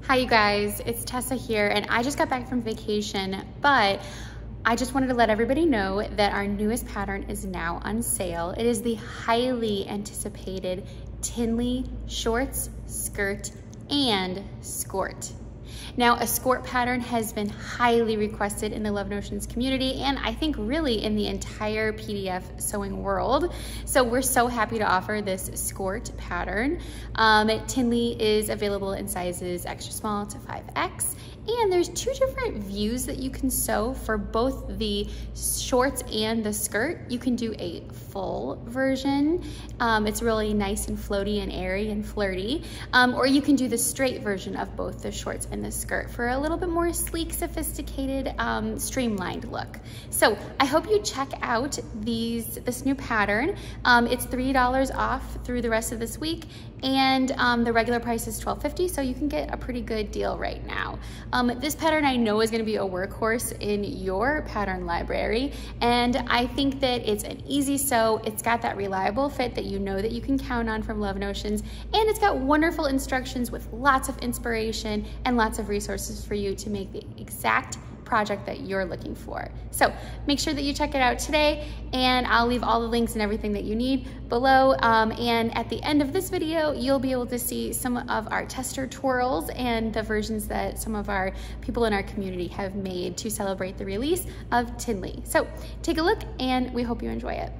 Hi you guys, it's Tessa here, and I just got back from vacation, but I just wanted to let everybody know that our newest pattern is now on sale. It is the highly anticipated Tinley shorts, skirt, and skort. Now, a skort pattern has been highly requested in the Love Notions community, and I think really in the entire PDF sewing world. So we're so happy to offer this skort pattern. Tinley is available in sizes extra small to 5X. And there's two different views that you can sew for both the shorts and the skirt. You can do a full version. It's really nice and floaty and airy and flirty. Or you can do the straight version of both the shorts and the skirt for a little bit more sleek, sophisticated, streamlined look. So I hope you check out this new pattern. It's $3 off through the rest of this week, and the regular price is $12.50, so you can get a pretty good deal right now. This pattern I know is going to be a workhorse in your pattern library, and I think that it's an easy sew. It's got that reliable fit that you know that you can count on from Love Notions, and it's got wonderful instructions with lots of inspiration and lots of resources for you to make the exact project that you're looking for. So make sure that you check it out today, and I'll leave all the links and everything that you need below. And at the end of this video, you'll be able to see some of our tester twirls and the versions that some of our people in our community have made to celebrate the release of Tinley. So take a look, and we hope you enjoy it.